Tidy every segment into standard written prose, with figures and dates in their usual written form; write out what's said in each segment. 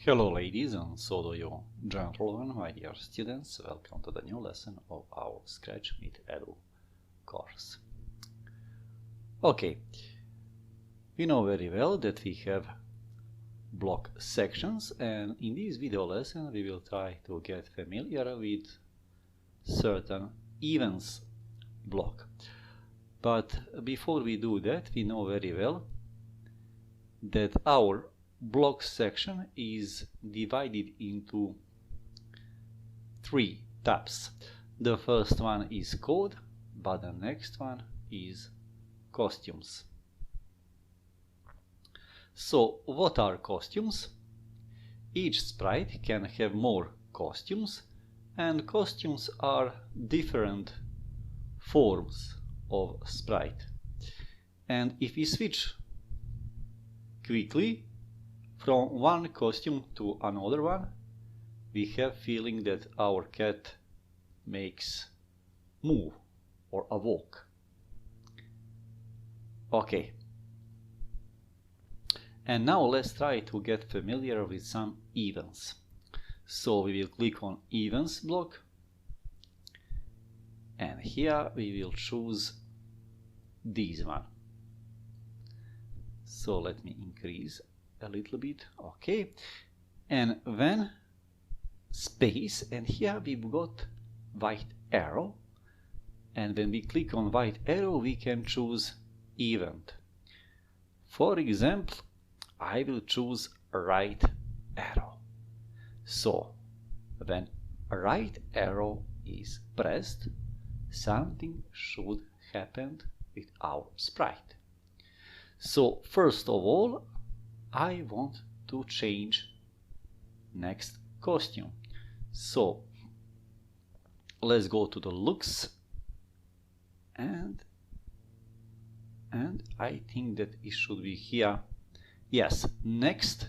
Hello ladies and so do you gentlemen, my dear students, welcome to the new lesson of our Scratch with Edu course. Okay, we know very well that we have block sections, and in this video lesson we will try to get familiar with certain events block. But before we do that, we know very well that our block section is divided into three tabs. The first one is code, but the next one is costumes. So what are costumes? Each sprite can have more costumes, and costumes are different forms of sprite. And if we switch quickly from one costume to another one, we have feeling that our cat makes move or a walk. Okay. And now let's try to get familiar with some events. So we will click on events block, and here we will choose this one. So let me increase a little bit. Okay, and when space, and here we've got white arrow, and when we click on white arrow we can choose event. For example, I will choose right arrow. So when right arrow is pressed, something should happen with our sprite. So first of all, I want to change next costume. So let's go to the looks, and I think that it should be here. Yes, next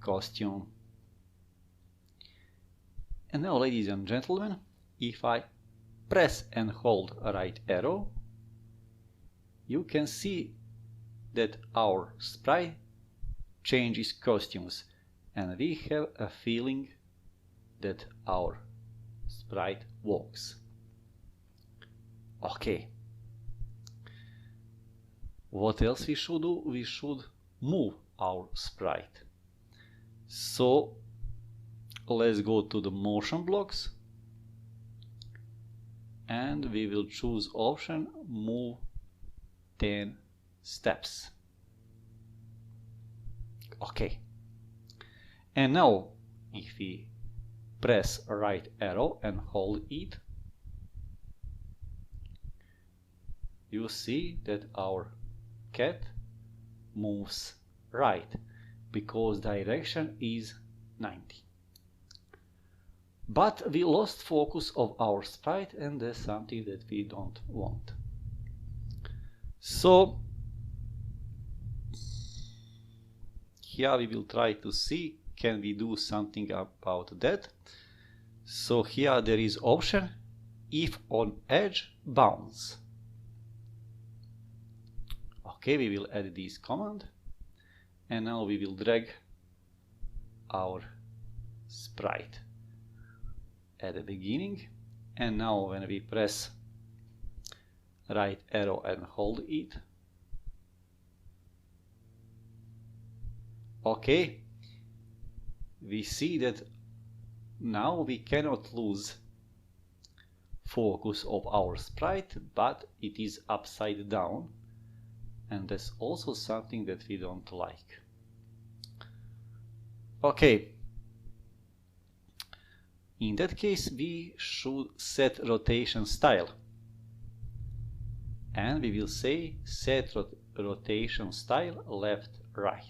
costume. And now, ladies and gentlemen, if I press and hold right arrow, you can see that our sprite changes costumes, and we have a feeling that our sprite walks. Okay. What else we should do? We should move our sprite. So let's go to the motion blocks, and we will choose option move 10 steps. Okay. And now if we press right arrow and hold it, you see that our cat moves right because direction is 90. But we lost focus of our sprite, and that's something that we don't want. So here we will try to see can we do something about that. So here there is option if on edge bounce. Okay, we will add this command, and now we will drag our sprite at the beginning, and now when we press right arrow and hold it, okay, we see that now we cannot lose focus of our sprite, but it is upside down, and that's also something that we don't like. Okay, in that case we should set rotation style, and we will say set rotation style left right.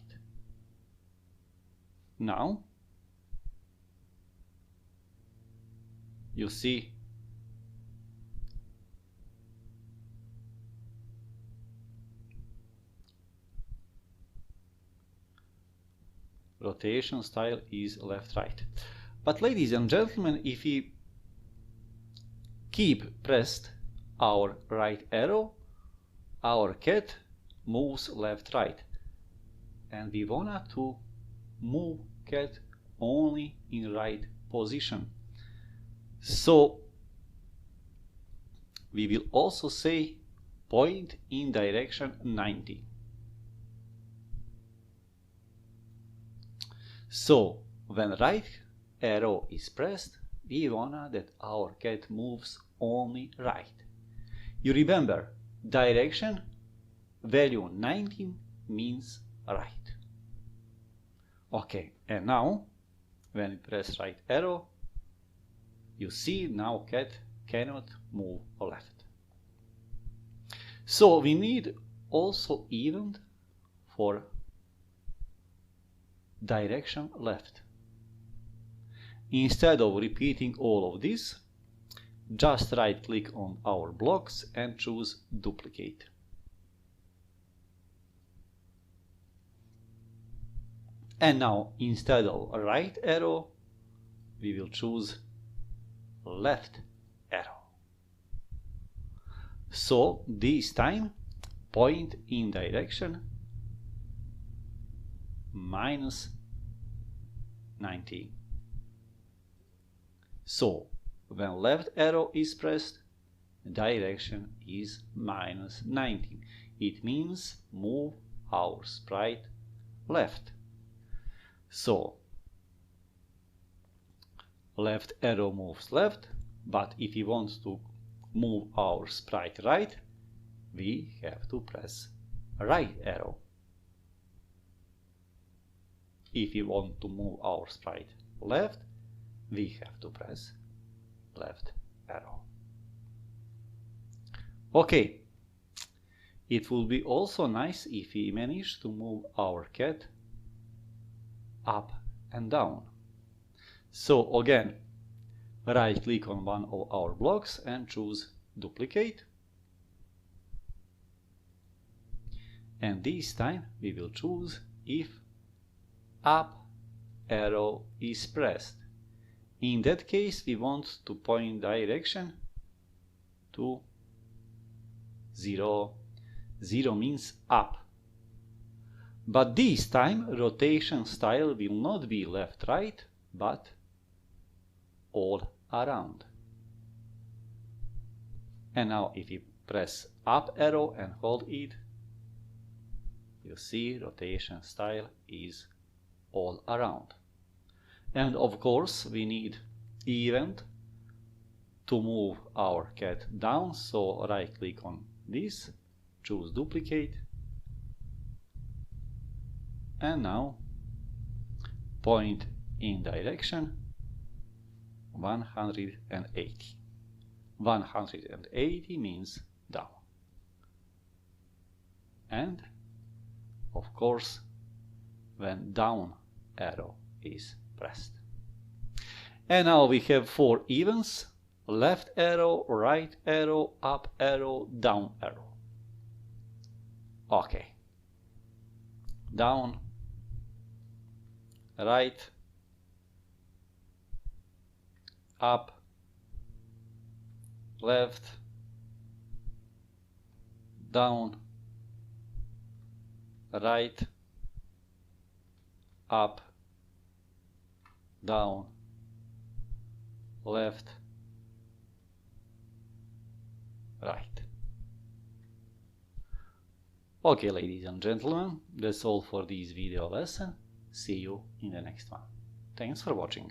Now you see rotation style is left right. But ladies and gentlemen, if we keep pressed our right arrow, our cat moves left right, and we wanna to move cat only in right position. So we will also say point in direction 90. So when right arrow is pressed, we wanna that our cat moves only right. You remember, direction value 19 means right. Okay, and now when we press right arrow, you see now cat cannot move left. So we need also event for direction left. Instead of repeating all of this, just right click on our blocks and choose duplicate. And now instead of right arrow, we will choose left arrow. So this time point in direction minus 19. So when left arrow is pressed, direction is minus 19. It means move our sprite left. So left arrow moves left, but if we want to move our sprite right, we have to press right arrow. If we want to move our sprite left, we have to press left arrow. Okay, it will be also nice if we manage to move our cat up and down. So again, right click on one of our blocks and choose duplicate. And this time we will choose if up arrow is pressed. In that case, we want to point direction to 0. 0 means up. But this time, rotation style will not be left-right, but all around. And now if you press up arrow and hold it, you see rotation style is all around. And of course we need event to move our cat down, so right click on this, choose duplicate, and now point in direction 180. 180 means down. And of course when down arrow is pressed. And now we have 4 events: left arrow, right arrow, up arrow, down arrow. Okay. Down, right, up, left, down, right, up, down, left, right. Okay, ladies and gentlemen, that's all for this video lesson. See you in the next one. Thanks for watching.